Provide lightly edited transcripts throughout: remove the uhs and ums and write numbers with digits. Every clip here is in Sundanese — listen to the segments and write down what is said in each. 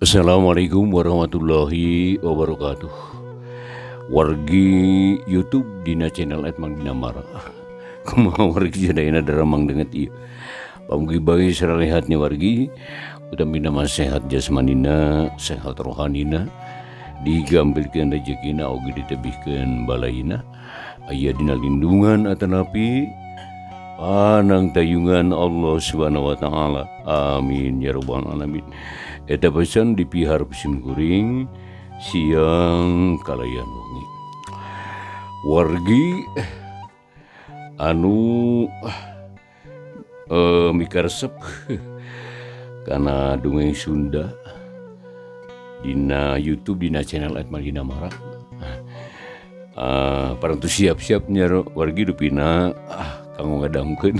Assalamualaikum warahmatullahi wabarakatuh. Wargi YouTube dina channel Mang Dinamara. Kumaha wargi jadaina daramang denget ieu. Pamugi bagi saralihatnya wargi, utami nama sehat jasmanina, sehat rohanina, digambilkeun rezekina oge ditebihkeun balaina, aya dina lindungan atanapi panang tayungan Allah Subhanahu wa taala. Amin ya rabbal alamin. Eta pesan dipihar pesim kuring siang kalayan wengi. Wargi anu mikaresep kana dongeng Sunda dina YouTube dina channel Mang Dinamara. Parantu siap-siap nya wargi dupina kanggo ngadangkeun.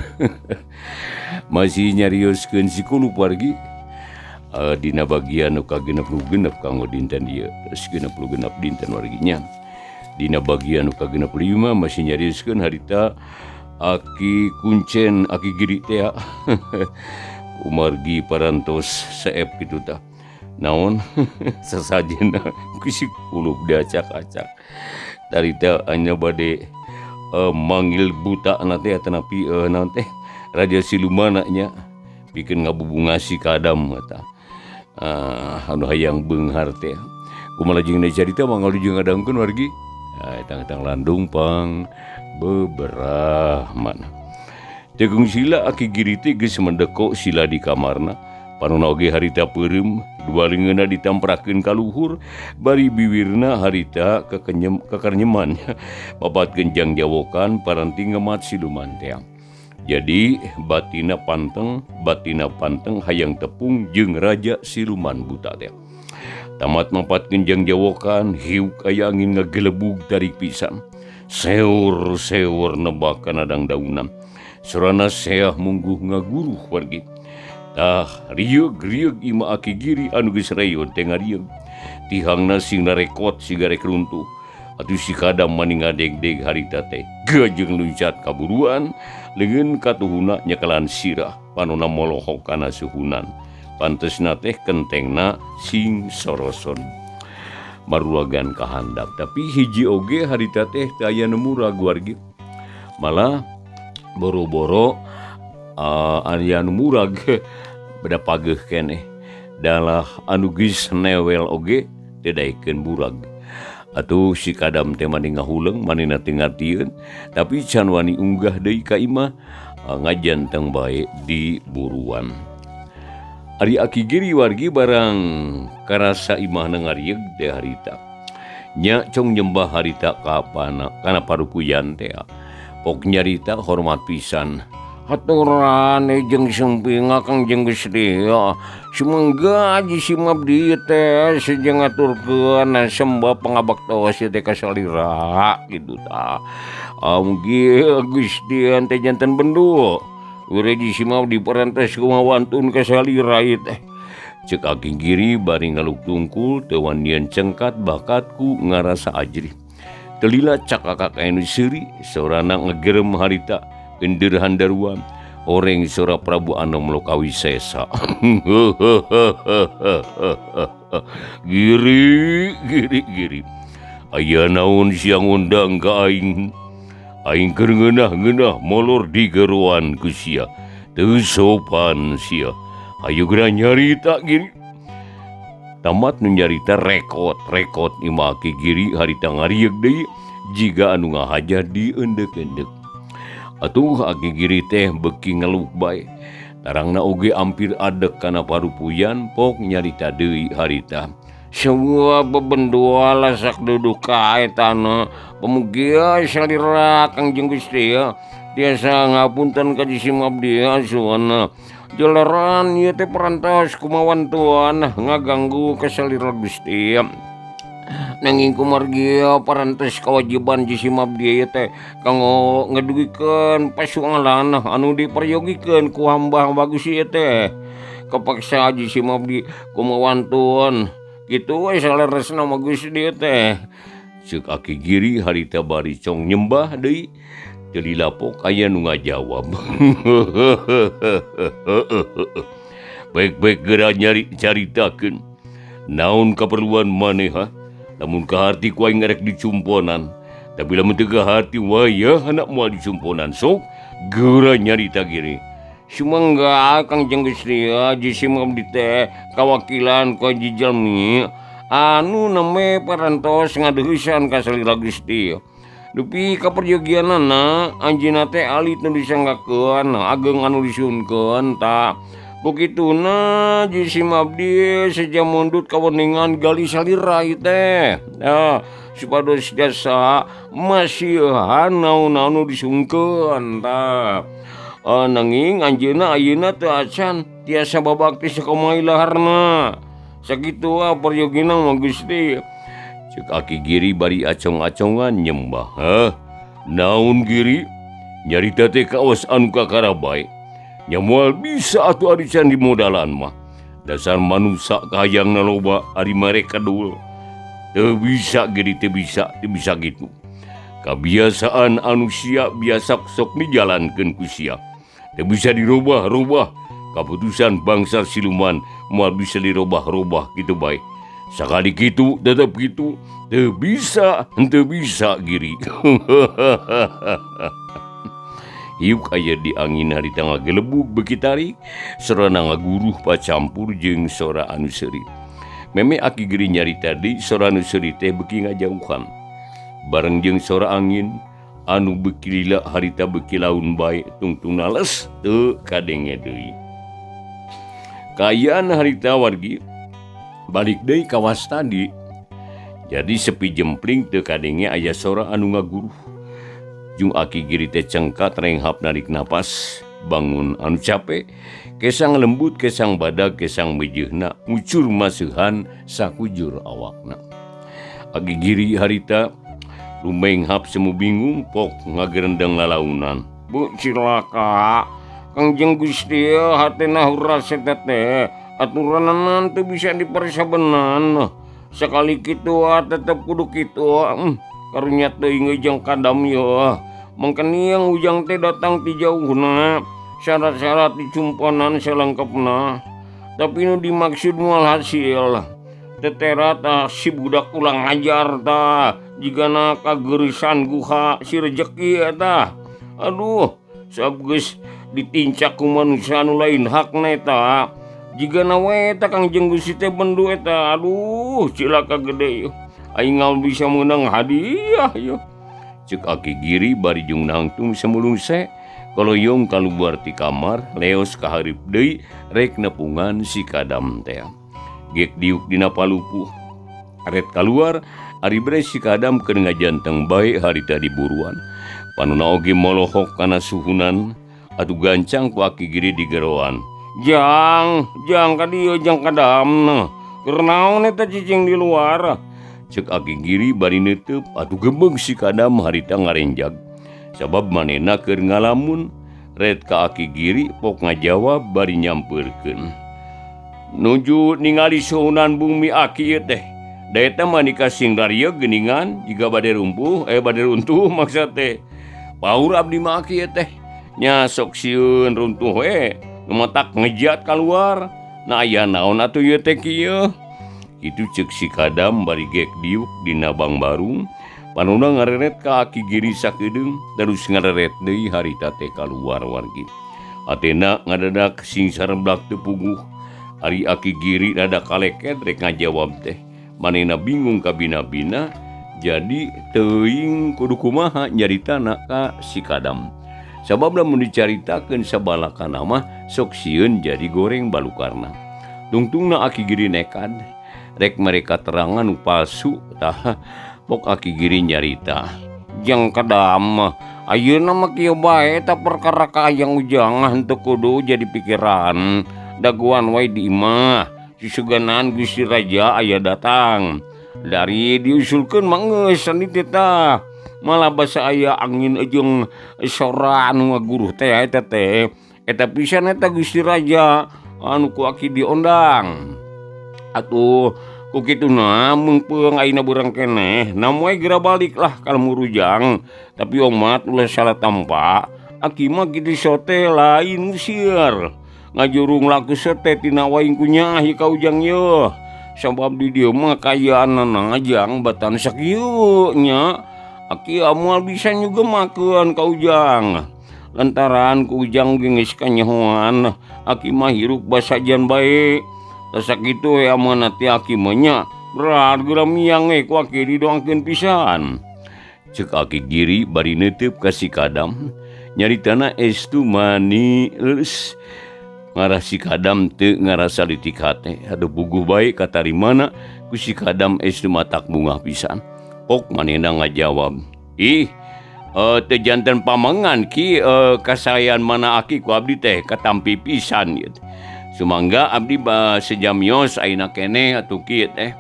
Masih nyarioskeun si kulup wargi. Dina bagian nu kagenep kanggo dinten ieu, terus 66 dinten warginya. Dina bagian nu ka-65 masih nyarioskeun harita aki kuncen aki giri teh. Umargi parantos saep kitu tah. Naon sasajena kusik kulup diacak-acak. Tarita anya bade manggil buta na teh atanapi naon teh raja silumana nya bikin ngabubungasi kadam eta. Anu hayang beunghar teh kumaha jeung carita manggal jeung ngadangkeun wargi tang landung pang beberahman tegung sila aki giri teh geus mendeko sila di kamarna panonna oge harita peureum dua leungeunna ditamprakeun ka luhur bari biwirna harita kakarnyeman babatkeun jang jawokan paranti ngemat siluman teh. Jadi batina panteng hayang tepung jeung raja siluman buta teh. Tamat mampatkeun jang jawokan hiuk aya angin ngagelebug tarik pisan. Seur nebak kana dangdaunan. Surana seah mungguh ngaguruh wargi. Tah rieg ima aki giri anu geus reyon teh ngarieg. Tihangna sing narekot sigarek runtuh. Atuh si kadam mani ngadeg-deg harita teh gajeng luncat kaburuan leungeun katuhuna nyekelan sirah panonna molohok kana suhunan pantesna teh kentengna sing soroson maruagan kahandap tapi hiji oge harita teh teu aya nu murag wargi malah boro-boro aya nu murag beda pageuh keneh dalah anu geus newel oge teu daekeun murag. Atuh si kadam teh mani ngahuleung manehna teu ngartieun tapi can wani unggah deui ka imah ngajanteng bae di buruan. Ari aki giri wargi barang karasa imahna ngarieg teh harita. Nya cong nyembah harita ka kana parupuyan teh. Pok nyarita hormat pisan. Haturane jeung sempinga kang jeung geus dea. Sumangga aji si mabdi teh sejeng ngaturkeun sembah pangabak tos teh ka salira kitu tah. Mugi Gusti teh janten bendu. Wireji si mabdi parantos kumaha wantun ka salira ieu teh. Ceuk aki giri bari ngaluk tungkul teu wanian cengkat bakatku ngarasa ajri. Teu lila cakakak anu seuri sorana ngegerem harita ender handaruan oreng sora Prabu Anom Lokawisesa. Giri aya naon siang undang ka aing keur ngeunah molor di geroan ku sia teu sopan sia hayu geura nyarita giri. Tamat nu nyarita rekot imah ki giri harita ngarieg deui jiga anu ngahaja di endek-endek. Atuh aki giri teh beki ngeluk bae. Tarangna oge ampir adek kana parupuyan pok nyarita deui harita. Semua bebendua lasak duduk ka etana pemugia salira Kangjeng Gusti ya. Tiasa ngapunten ka si mabdi asuana. Jalaran ieu teh parantos kumawan tuan ngaganggu ka salira Gusti ya. Nanging kumargi parantos kewajiban si mabdi teh kanggo ngadugikeun pasualan anu diparyogikeun ku hamba bagus ieu teh kapaksa si mabdi kumawantun kitu we saleresna mah Gusti teh. Ceuk aki giri harita bari cong nyembah deui teu dilapok aya nu ngajawab. Baik-baik geura nyari caritakeun Naon keperluan maneh ha? Lamun kaharti ku aing ngarek dicumponan, tapi lamun teu kahati waya anak moal dicumponan sok geura nyarita gini. Sumangga Kang Jeng Gusti jisim abdi teh kawakilan ku Haji Jalmi anu neme parantos ngadeuheusan ka salira Gusti. Dupi kaperjogianana anjeunna teh alit nu disanggakeun ageng anu disunkeun ta. Begituna jisim abdi saja mundut kaweningan gali salira ieu teh. Supados jasa masieuhan naon-naon nu disungkeun ta. Nanging anjeunna ayeuna teu acan tiasa babakti sakumaha ilaharna. Sakitu perjogina mah Gusti. Cek Aki Giri bari acong-acongan nyembah. Naon Giri? Nyarita teh kaos anu kakara bae. Nya moal bisa atuh ari can dimodalan mah. Dasar manusia kahayangna loba ari marek kadul. Teu bisa Giri, teu bisa gitu. Kebiasaan anu sia biasa sok dijalankeun ku sia. Teu bisa dirubah-rubah. Keputusan bangsa siluman moal bisa dirubah-rubah gitu bae. Sakali gitu, tetap gitu. Teu bisa Giri. Hiuk aya di angin harita ngagelebug bekitari, sorana ngaguruh pacampur jeung sora anu seuri. Meme Aki Giri nyarita deui sora anu seuri teh beuki ngajauhan. Bareng jeung sora angin, anu beuki lila harita beuki laun bae tungtungna les teu kadenge deui. Kaayaan harita wargi balik deui ka wastadi. Jadi sepi jempling teu kadenge aya sora anu ngaguruh. Jung Aki Giri teh cengkat renghap narik napas, bangun anu capek, kesang lembut, kesang badag, kesang mejeuhna, ngucur maseuhan sakujur awakna. Aki Giri harita lumenghap semu bingung pok ngagerendeng lalaunan. Bu cilaka, Kang Jeng Gusti hatena huras eta teh. Aturanan teu bisa diparsabenan. Sakali kitu tetep kudu kitu. Karunya teuing ujang kadam yo. Mangkaniang ujang teh datang ti jauhna. Syarat-syarat dicumponan salengkepna. Tapi nu dimaksud moal hasil. Teterat si budak ulang ajar ta. Jigana kagerisan guha si rejeki eta. Aduh, sabgeus ditincak ku manusia anu lain hakna eta. Jika nawe eta Kang Jeng Gusti teh bendu eta, aduh cilaka gede yeuh. Aing bisa menang hadiah yeuh. Cek Aki Giri bari jeung nangtung semulungse kaloyong kaluar ti kamar leos kaharip deui rek nepungan si kadam teh. Gek diuk dina palupuh. Aret kaluar ari bere si kadam keur ngajanteng bae harita diburuan. Panuna oge molohok kana suhunan atuh gancang ku Aki Giri digeroan. Jang ka dieu jang kadamna. Keur naon eta cicing di luar? Cek Aki Giri bari neuteub atuh gembeng si kadam harita ngarenjag. Sabab manehna keur ngalamun. Red ka Aki Giri pok ngajawab bari nyampeurkeun. Nuju ningali suhunan bumi Aki ieu teh. Da eta mah dikasing rarieu geuningan jiga bade rumpuh bade runtuh maksud teh. Paur abdi mah Aki ieu teh. Nya sok sieun runtuh Numatak ngejat keluar. Nah aya naon atuh ieu teh kieu? Itu cek si kadam bari gek diuk dina bang barung. Panuna ngareret ka Aki Giri sakedeung terus ngareret deui harita teh kaluar wargi. Atena ngadadak sing sareblak teu puguh. Ari Aki Giri rada kaleket rek ngajawab teh. Manehna bingung ka bina-bina jadi teuing kudu kumaha nyaritana ka si kadam. Sabab lamun dicaritakeun sabalakana mah sok sieun jadi goreng balukarna. Tungtungna Aki Giri nekad. Rek mereka terangan nu palsu tah pok Aki Giri nyarita. Jang kadam ayeuna mah kieu bae ta perkara kaayang ujangan teu kudu jadi pikiran. Daguan wae di imah. Susuganan Gusti Raja aya datang. Dari diusulkeun mah geus saniti tah. Malah basa aya angin jeung sora anu ngaguruh teh eta teh. Eta pisan eta Gusti Raja anu ku Aki diondang. Atuh ku kituna meungpeung ayeuna beurang keneh namoe geura balik lah ka Murujang. Tapi omat ulah salah tampa. Aki mah kitu sote lain usir. Ngajurung laku sote tina waing ku Nyai ka ujang yeuh. Sabab di dieu mah kayaanana jang batan sakieu nya. Aki amoal bisa juga makeun ka Ujang. Lantaran ku Ujang geus kanyahoan aki mah hirup basajan bae. Tasak kitu we amanna teh aki mah nya berat geura miang ku aki didoakeun pisan. Cek aki Giri bari neuteup ka si Kadam. Nyaritana estu mani leus. Ngarah si Kadam teu ngarasa litik hate. Aduh buguh bae katarimana ku si Kadam estu matak bungah pisan. Pok manehna ngajawab, ih teu janten pamangan ki kasayan mana aki ku abdi teh katampi pisan gitu. Sumangga abdi sejamios ayeuna keneh atuh kieu teh.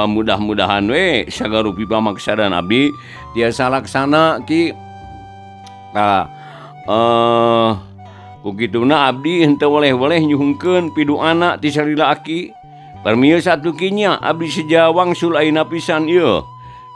Mudah-mudahan we sagarupi pamaksadan abdi tiasa laksana ki. Kukituna abdi henteu woleh-woleh nyuhungkeun pidoana ti salila aki. Parmios atuh kinya abdi sejawang sul ayeuna pisan ieu.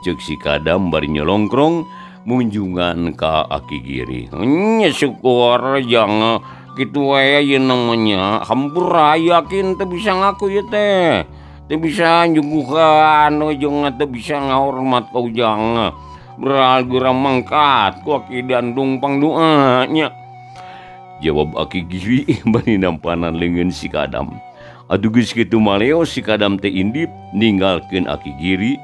Ceuk si Kadam bari nyolongkrong munjungan ka aki Giri. Nya syukur jang kitu wae ieu namanya hampur yakin teu bisa ngaku ieu teh. Teu bisa nyuguhan jeung teu bisa ngahormat ka Ujang. Beral geura mangkat ku aki dandung pangdoa nya. Jawab aki Giri bari nampanan leungeun si Kadam. Atuh geus kitu maleo si Kadam teh indip ninggalkeun aki Giri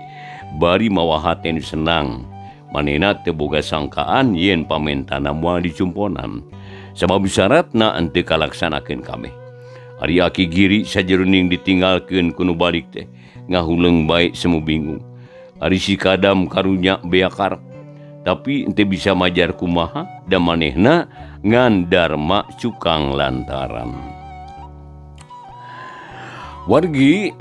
bari mawa hate nu senang. Manehna teu boga sangkaan yen pamentana moal dicumponan. Sabab syaratna henteu kalaksanakeun kabeh. Ari aki Giri sajeroning ditinggalkeun ku nu balik teh ngahuleung bae semu bingung. Ari si Kadam karunya beakar tapi henteu bisa majar kumaha da manehna ngan Darma cukang lantaran. Wargi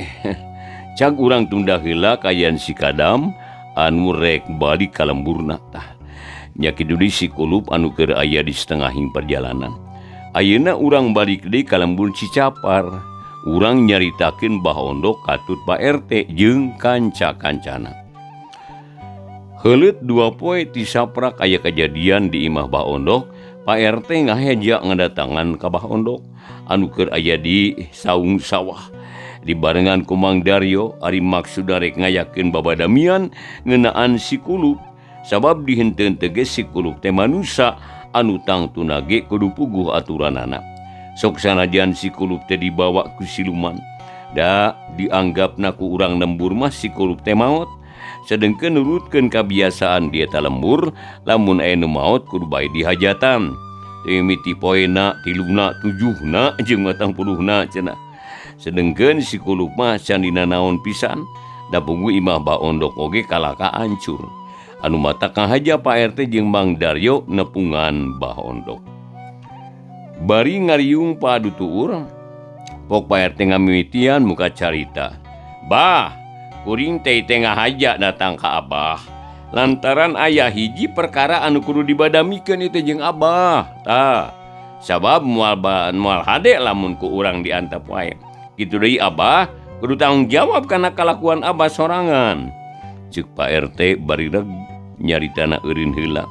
cag urang tunda heula kayan si Kadam anu rek balik ka lemburna tah. Nya kitu deui si Kulup anu keur aya di setengahing perjalanan. Ayeuna urang balik deui ka lembur Cicapar. Urang nyaritakeun Bah Ondok katut Pak RT jeung kanca-kancana. Heuleut 2 poe ti saprak aya kejadian di imah Bah Ondok. Pak RT ngaheja ngadatangan ka Bah Ondok anu keur aya di saung sawah. Dibarengan ku Mang Daryo ari maksud rek ngayakeun babadamian ngeunaan si Kulup. Sabab dihenteu teh si Kulup teh manusia anu tangtuna ge kudu puguh aturanana. Sok sanajan si Kulup teh dibawa ku siluman. Da dianggapna ku urang lembur mah si Kulup teh maot. Sedengkeun nurutkeun kabiasaan dia ta lembur, lamun aya nu maot kudu bae dihajatan. Teu miti poena, tiluna, 7na jeung 40na cenah. Sedengkeun si Kulup mah can dina naon pisan, da puguh imah Bah Ondok oge kalaka hancur. Anu matak ngahaja Pak RT jeung Mang Daryo nepungan Bah Ondok. Bari ngariung padu tuur, pok Pak RT ngamimitian muka carita. Bah, kuring teh ngahaja datang ka Abah. Lantaran aya hiji perkara anu kudu dibadamikeun itu jeung Abah. Tah, sabab moal hade lamun ku urang diantep wae. Kitu deui Abah kudu tanggung jawab kana kalakuan Abah sorangan. Ceuk Pak RT bari reg nyaritana eureun heula.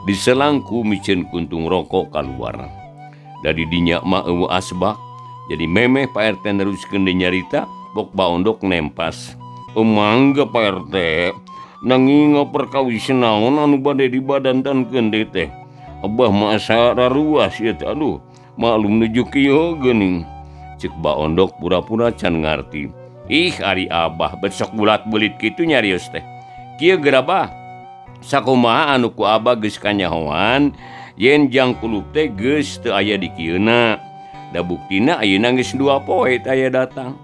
Diselangku micen kuntung rokok kaluar. Dari dinya mah eueuh asbak. Jadi memeh Pak RT neruskeun deui nyarita, pok Bah Ondok nempas. Mangga Pak RT, nanging perkawisan naon anu bade dibadantankeun deui teh. Abah mah asa raruas ieu teh. Aduh, maklum nuju kieu geuning. Ceuk Bah Ondok pura-pura can ngarti. Ih ari Abah besok bulat-bulit kitu nyarios teh. Kieu geura Bah. Sakumaha anu ku Abah geus kanyahoan yen Jang Kulup teh geus teu aya di kieuna. Da buktina ayeuna geus 2 poe teh aya datang.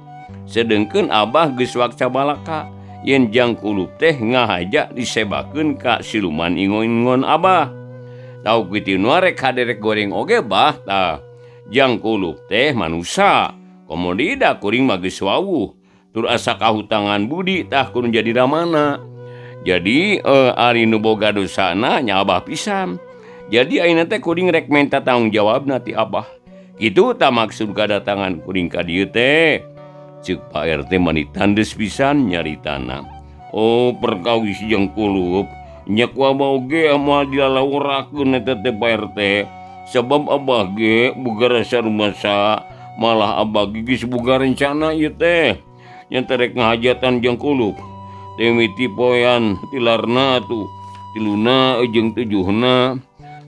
Sedengkeun Abah geus wakca balaka yen Jang Kulup teh ngahaja disebakeun ka siluman ingon-ingon Abah. Tau kitu nu rek haderek goreng oge Bah tah. Jang Kulup teh manusia, komodida kuring mah geus wawuh. Tur asa kahutangan budi tah kudu jadi ramana. Jadi ari nu boga dosana nya Abah pisan. Jadi ayeuna teh kuring rek menta tanggung jawabna ti Abah. Kitu tah maksud kadatangan kuring ka dieu teh. Ceuk Pak RT mani tandes pisan nyaritana. Oh perkawis Jang Kulup, nya ku Abah oge moal dilalawurakeun eta teh Pak RT. Sabab Abah ge boga rasa rumasa, malah Abah geus boga rencana ieu teh. yang terek ngahajatan jang kulup temiti poyan tilarna tuh tiluna jeung tujuhna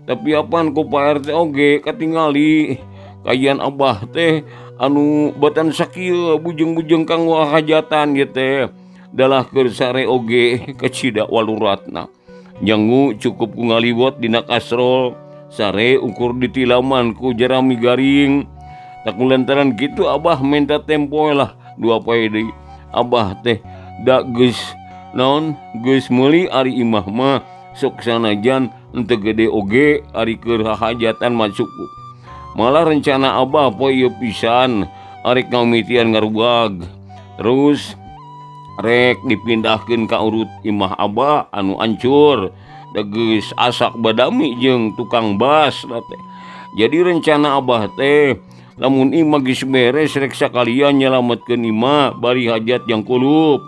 tapi apaan ku Pak RT oge katingali kayan abah teh anu batan sakieu bujeng-bujeng kanggo hajatan ieu teh dalah keur sare oge kacida waluratna nyangu cukup ku ngaliwat dina kasrol sare ukur ditilaman ku jerami garing tak lantaran gitu abah minta tempo lah 2 poe deui abah teh da geus naon geus meuli ari imah mah sok sanajan henteu gede oge ari keur hajatan mah cukup malah rencana abah poe ieu pisan arek ngamitian ngaruwag terus rek dipindahkeun ka urut imah abah anu ancur da geus asak badami jeung tukang bas teh jadi rencana abah teh lamun imah geus beres rek sakalian nyalametkeun imah bari hajat jang kulup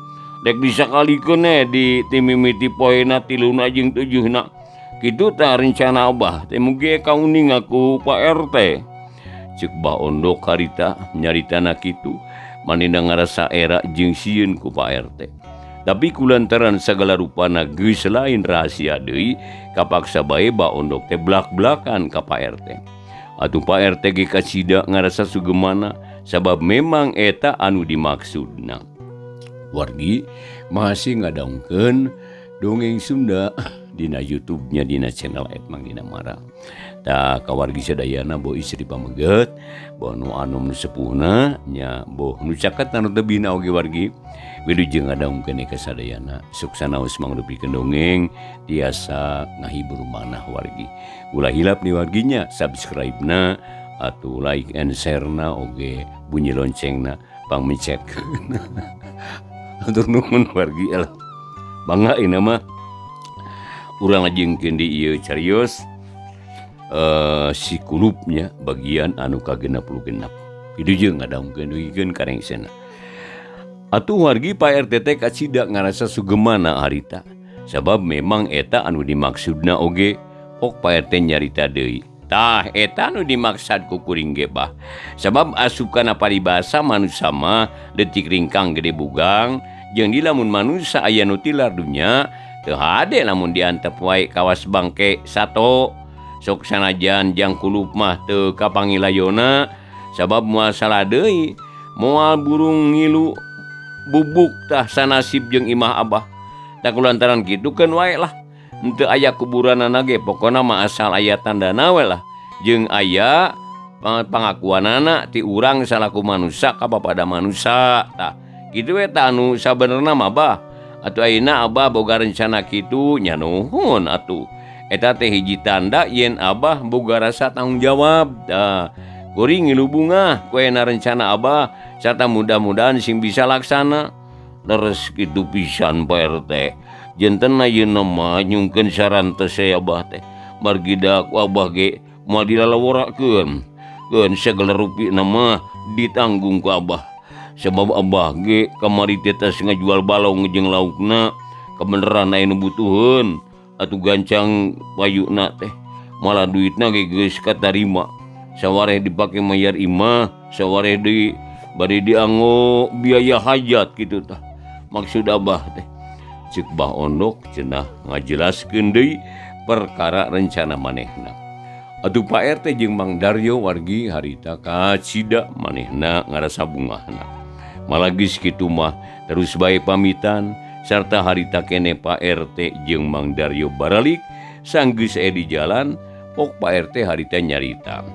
rek disakalikeun di timimiti poena 3 jeung 7 kitu tah rencana abah teh mugi kauning aku Pak RT ceuk Bah Ondok harita nyaritana kitu manehna ngarasa era jeung sieun ku Pak RT tapi kulantaran sagala rupana geus lain rahasia deui kapaksa bae Bah Ondok teh blak-blakan ka Pak RT atuh Pak RT ge kacida ngarasa sugemana sabab memang eta anu dimaksudna wargi masih ngadaungkeun dongeng Sunda dina YouTube-nya dina channel Mang Dina Mara. Da kawargi sadayana boh istri pameget, boh nu anom nu sepuhna nya boh nu caket anu tebina oge wargi. Wilujeng ngadaungkeun ka sadayana suksanaos mangrupikeun dongeng tiasa ngahibur manah wargi. Ulah hilap ni warginya subscribe-na atuh like and share-na oge bunyi loncengna pangmicetkeun. Atur nuhun wargi elah. Bangga ini mah urang ngajengkeun di ieu carios si kulupnya bagian anu ka-66 pidujeung ngadaungkeun dugikeun karengsena atuh wargi Pak RT teh kacida ngarasa sugemana harita sabab memang eta anu dimaksudna oge pok Pak RT nyarita deui tah eta anu dimaksud ku kuring ge Bah sabab asupkana paribasa manusia mah leutik ringkang gede bugang jeung di lamun manusia aya nu tilar dunya teu hade lamun diantep wae kawas bangke sato sok sanajan jang kulup mah teu kapangilayona sabab moal salah deui moal burung ngilu bubuk tah sanasib jeung imah abah tak kulantaran kitu keun wae lah henteu aya kuburanana ge pokona mah asal aya tandana we lah jeung aya pangakuanana ti urang salaku manusia ka bapada manusia tah kitu we tah anu sabenerna mah Bah atuh ayeuna abah boga rencana kitu nya nuhun atuh eta teh hiji tanda yen abah boga rasa tanggung jawab da kuring ngilu bunga ku ayeuna rencana abah sarta mudah-mudahan sing bisa laksana leres kitu pisan Pak RT jentenna ayeuna mah nyungkeun saran teh saya abah teh margi da ku abah ge moal dilalaworakeun keun sagala rupina mah ditanggung ku abah sebab abah ge kamari teh ngajual balong jeung laukna kebeneran aya nu butuheun atuh gancang payuna teh malah duitna ge geus katarima sawareh dipake mayar imah sawareh deui bari dianggo biaya hajat kitu tah maksud abah teh ceuk Bah Ondok cenah ngajelaskeun deui perkara rencana manehna atuh Pak RT jeung Mang Daryo wargi harita kacida manehna ngarasa bungahna malah geus kitu mah terus bae pamitan sarta harita kene Pak RT jeung Mang Daryo baralik sanggeus aya di jalan pok Pak RT harita nyarita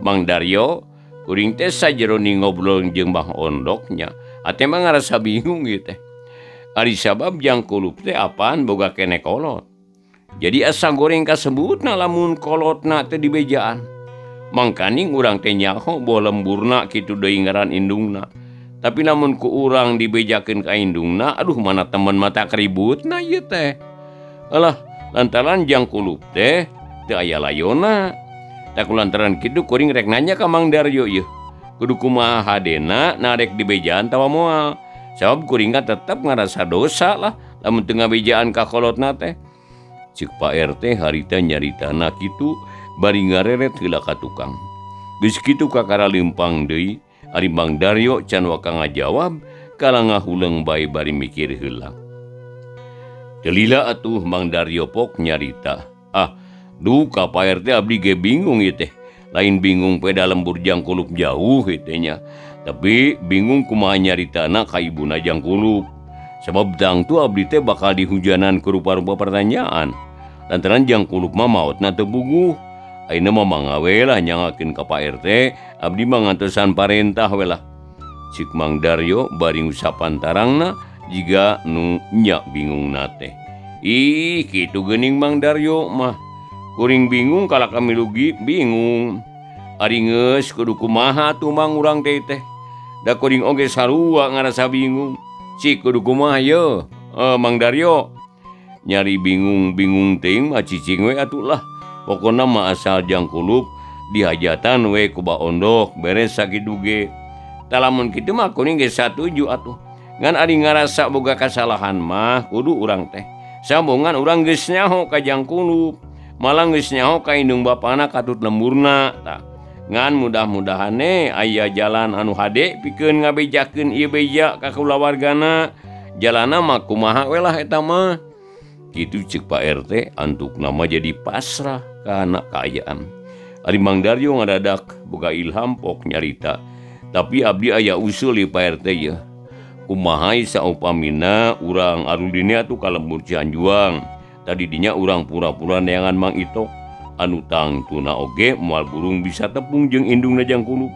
Mang Daryo kuring teh sajeroni ngobrol jeung Bah Ondok nya ate mah ngarasa bingung ieu teh ari sabab jang kulup teh apaan boga kene kolot jadi asa goreng kasebutna lamun kolotna teh di bejaan mangkaning urang teh nyaho boh lemburna kitu deui ngaran indungna tapi namun ku urang dibejakeun ka indungna aduh mana temen mata keributna ieu teh alah lantaran jang kulup teh teu aya layona tak lantaran kitu kuring rek nanya ka Mang Daryo ieu kudu kumaha hadena narek dibejaan tawa moal sabab kuring tetep ngarasa dosa lah lamun teu ngabejaan ka kolotna teh ceuk Pak RT harita nyaritana kitu bari ngareret heula ka tukang geus kitu kakara leumpang deui ari Mang Daryo can waka ngajawab kalangah huleng bae bari mikir heula. Delila atuh Mang Daryo pok nyarita. Duh ka Pak RT abdi ge bingung ieu teh. Lain bingung pada lembur Jangkulup jauh nya, tapi bingung kumaha nyaritana ka ibuna Jangkulup. Sebab dang tu abdi teh bakal dihujanan ke rupa-rupa pertanyaan. Lantaran Jangkulup mah maotna teu buguh. Ayeuna mah mangawe lah nyangakeun ka Pak RT, abdi mah ngantosan parentah we lah. Cik Mang Daryo bari usapan tarangna jiga nu nya bingungna teh. Ih, kitu geuning Mang Daryo mah. Kuring bingung kalau kami lugi bingung. Ari geus kudu kumaha tuh Mang urang teh. Da kuring oge sarua ngarasa bingung. Cik kudu kumaha ye? Mang Daryo. Nyari bingung-bingung ting mah cicing we atuh lah. Pokona mah asal Jangkulup dihajatan we ku Ba Ondok beres sakitu ge. Talamun kitu mah kuring ge satuju atuh. Ngan ari ngarasa boga kasalahan mah kudu urang teh. Sambungan urang geus nyaho ka Jangkulup. Malah geus nyaho ka indung bapana katut lemburna tah. Ngan mudah-mudahane aya jalan anu hade pikeun ngabejakeun ieu beja ka kulawargana. Jalana mah kumaha we lah eta mah. Kitu ceuk Pak RT antukna mah jadi pasrah kana kaayaan. Ari Mang Daryo ngadadak boga ilham pok nyarita. Tapi abdi aya usul ieu Pak RT ye. Kumaha saupamina urang arulina atuh ka lembur Cianjuang. Tadi dinya urang pura-pura neangan Mang Itok. Anu tangtuna oge moal burung bisa tepung jeung indungna Jangkulup.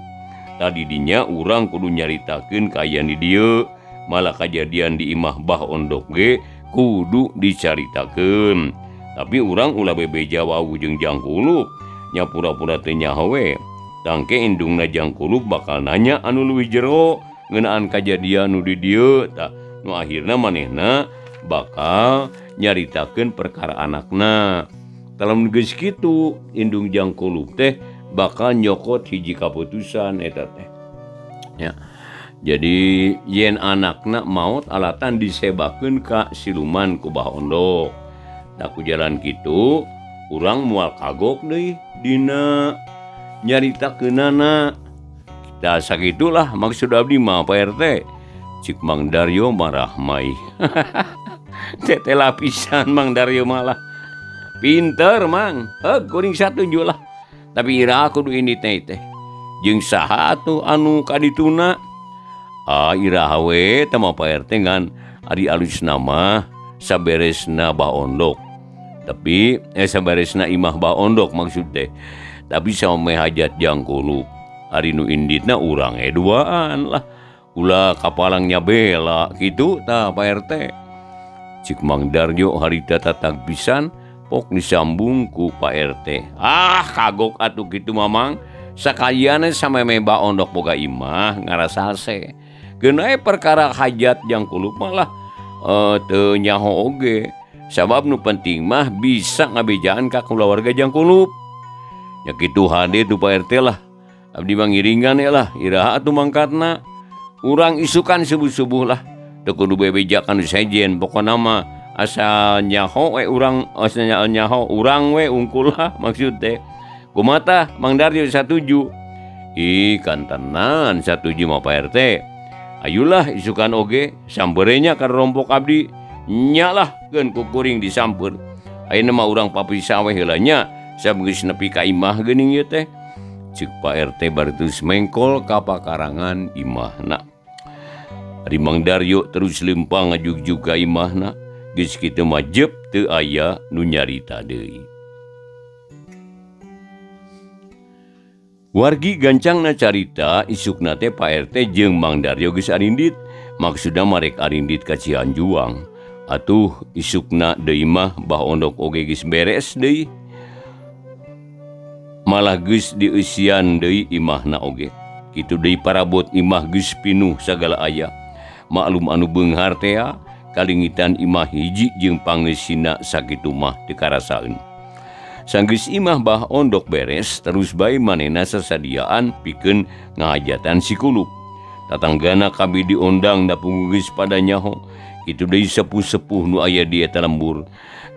Tadi dinya urang kudu nyaritakeun kaayaan di dieu. Malah kajadian di imah Bah Ondok ge kudu dicaritakeun. Tapi urang ulah bebeja wau jeung Jangkulup. Nya pura-pura teu nyaho we. Tangke indungna Jangkulup bakal nanya anu leuwih jero ngeunaan kajadian nu di dieu tah. Nu akhirna manehna bakal nyaritakeun perkara anakna. Dalam geus kitu indung Jangkulup teh bakal nyokot hiji kaputusan eta teh. Ya. Jadi yen anakna maot alatan disebakeun ka siluman ku Bah Ondok. Da ku jalan kitu urang moal kagok deui dina nyaritakeunana. Da sakitulah maksud abdi mah Pak RT. Cik Mang Daryo marah mai. Tete lapisan Mang Daryo malah. Pinter Mang. Kuring satuju lah. Tapi ira kudu ini teh. Jeung saha atuh anu kadituna? Ira we teh mah Pak RT ngan ari alusna mah saberesna Bah Ondok. Tapi saberesna imah Bah Ondok maksud teh. Tapi sampe hajat Jangkulup. Ari nu inditna urang duaan lah. Ulah kapalangnya bela kitu tah Pak RT. Cik Mang Daryo harita tatag pisan pok disambung ku Pak RT. Kagok atuh kitu mamang. Sakaliana sameme Bah Ondok boga imah ngarasa hase. Geuna perkara hajat Jangkulup malah teu nyaho oge. Sabab nu penting mah bisa ngabejaan ka kulawarga Jangkulup. Nya kitu hade tu Pak RT lah. Abdi mangiringan lah iraha atuh mangkatna. Urang isukan subuh-subuh lah. Teu kudu bebejakan sejen pokona mah asal nyaho we urang asal nyaho urang we ungkul lah maksud teh. Kumaha tah Mang Daryo satuju? Kan tenan satuju mah Pak RT. Ayulah isukan oge sambeurenya ka rompok abdi. Nya lah keun ku kuring disamper. Ayeuna mah urang papisah we heula nya sabegeus nepi ka imah geuning ieu teh. Cik Pak RT bari terus mengkol ka pakarangan imahna. Ari Mang Daryo terus lempang ngajugjug ka imahna. Geus kitu mah jep teu aya nu nyarita deui. Wargi gancangna carita isukna teh Pak RT jeung Mang Daryo geus arindit. Maksudna marek arindit ka Cianjuang. Atuh isukna deui mah Bah Ondok oge geus beres deui. Malah geus dieusian deui imahna oge. Kitu deui parabot imah geus pinuh sagala aya. Maklum anu beunghar teh kalingitan imah hiji jeung pangeusina sakitu mah teu karasaeun. Sanggeus imah Bah Ondok beres terus bae manehna sasadiaan pikeun ngahajatan si Kulup. Tatanggana kabeh diondang da punggung geus pada nyaho. Kitu deui sepuh-sepuh nu aya di eta lembur.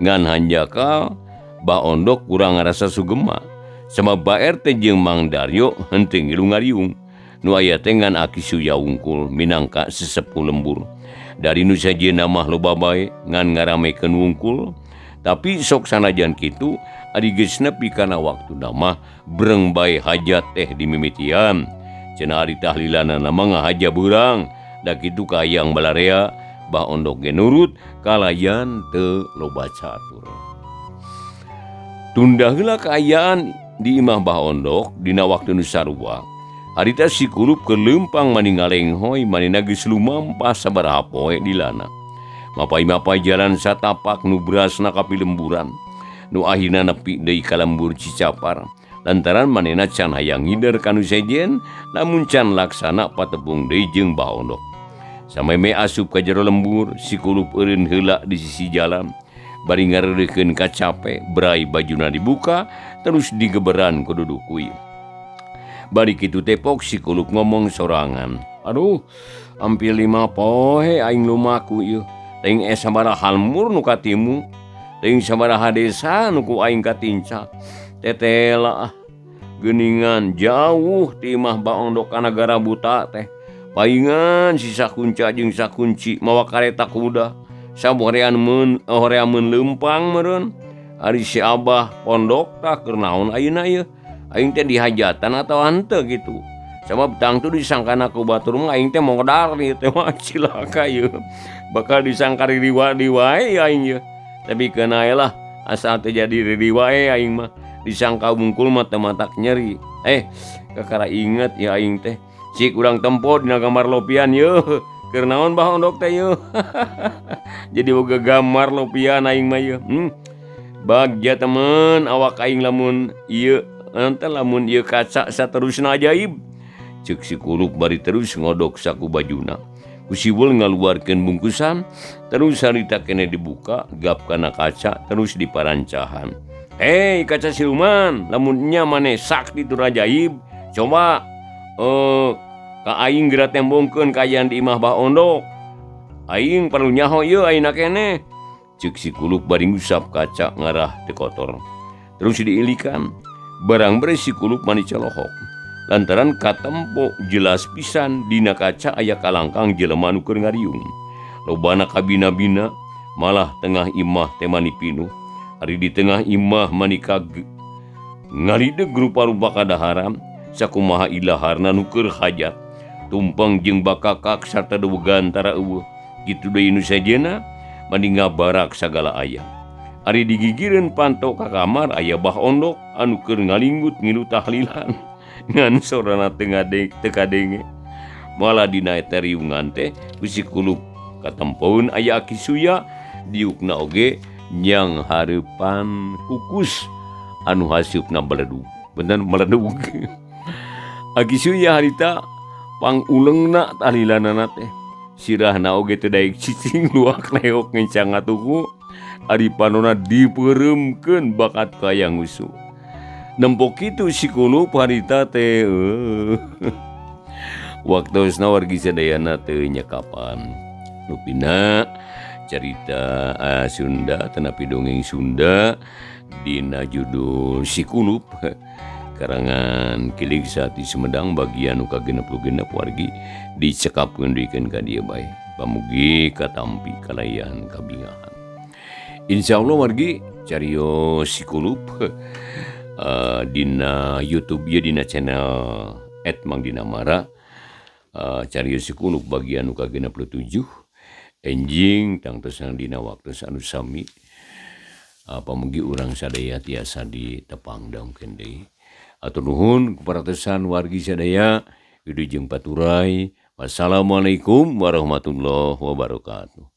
Ngan hanjaka Bah Ondok kurang ngarasa sugema. Sama Pak RT jeung Mang Daryo henteu ngilu ngariung. nu aya teh ngan Aki Suya Wungkul minangka sesepuh lembur. Dari nu sajieuna mah loba bae ngan ngaramekeun wungkul, tapi sok sanajan kitu ari geus nepi kana waktuna mah breng bae hajat teh dimimitian. Cenah ari tahlilana mah ngahaja beurang, da kitu ka hayang balarea Bah Ondok ge nurut kalayan teu loba catur. Tunda heula kaayaan di imah Bah Ondok dina waktu nu sarua. Harita si Kulup keur leumpang mani ngalenghoy manehna geus lumampah sabaraha poe di lana. Mapai-mapai jalan satapak nu berasna kapi lemburan. Nu akhirna nepi deui ka lembur Cicapar. Lantaran manehna can hayang ngider kanu sejen, namun can laksana patepung deui jeung Bah Ondok. Sameme asup ka jero lembur, si Kulup eureun heula di sisi jalan. Bari ngareurekeun kacape, berai bajuna dibuka, terus digeberan ku dudu kuy. Bari kitu tepok si Kulup ngomong sorangan. Aduh, hampir 5 poe aing lumaku ieu. Teuing sabaraha halmur nu katimu, teuing sabaraha desa nu ku aing katinca. Tetela geuningan jauh ti imah Bah Ondok ka Nagara Buta teh. Paingan si sakunca jeung sakunci mawa kareta kuda. Saborean horeameun leumpang meureun. Ari si Abah Pondok tah keur naon ayeuna ieu? Aing teh dihajatan atau henteu gitu. Sabab tang tu disangkana ku batur mah aing teh modal ieu teh mah cilaka ieu. Bakal disangka ririwadi wae aing ieu. Tapi keuna lah asal teh jadi riri wae aing mah. Disangka wungkul mah teu matak nyeri. Kakara inget ya aing teh. Cik urang tempo dina gambar lopian yeuh. Keur naon Bah Ondok teh yeuh. Jadi boga gambar lopian aing mah yeuh. Bagja temen awak aing lamun ieu lamun ieu kaca saterusna ajaib. Ceuk si Kulup bari terus ngodok saku bajuna. Ku siwul ngaluarkeun bungkusan, terus harita kene dibuka, gap kana kaca, terus diparancahan. Hei kaca siluman, lamun nya maneh sakti tur ajaib, coba ka aing geura tembongkeun kaayaan di imah Bah Ondok. Aing perlu nyaho ieu ayeuna keneh. Ceuk si Kulup bari ngusap kaca ngarah teu kotor. Terus diilikan. Barang bere si Kulup mani colohok. Lantaran katempo jelas pisan dina kaca aya kalangkang jelema nu keur ngariung. Lobana kabina-bina malah tengah imah teh mani pinuh. Ari di tengah imah mani ngarideg rupa-rupa kadaharan sakumaha ilaharna nu keur hajat. Tumpeng jeung bakakak sarta deweg antara eueuh. Kitu deui nu sajena mani ngabarak sagala aya. Ari digigireun panto ka kamar aya Bah Ondok anu keur ngalinggut ngilu tahlilan ngan sorana teu kadenge. Malah dina eta riungan teh ku si Kulup katempoeun aya Aki Suya diukna oge nyang hareupan kukus anu hasupna meledug. Bener meledug. Aki Suya harita panguleungna tahlilanana teh. Sirahna oge teu daek cicing luak leok ngencang atuku. Ari panona dipeuremkeun bakat kayang usu. Nempok kitu si Kulup harita teh waktosna wargi sadayana teu nyakapan. Rupina carita Sunda tenapi dongeng Sunda dina judul Si Kulup karangan Kilig Sati Sumedang bagian nu ka-66 wargi dicekapkeun dikeun ka dieu bae. Pamugi katampi kalayan kabingahan. Insyaallah wargi carios Si Kulup dina YouTube ya dina channel @mangdinamara carios Si Kulup bagian nu ka-67 enjing tangtosna dina waktu anu sami pamugi urang sadaya tiasa ditepang daungkeun deui. Atur nuhun kuparantosan wargi sadaya, wilujeng paturai. Wassalamualaikum warahmatullahi wabarakatuh.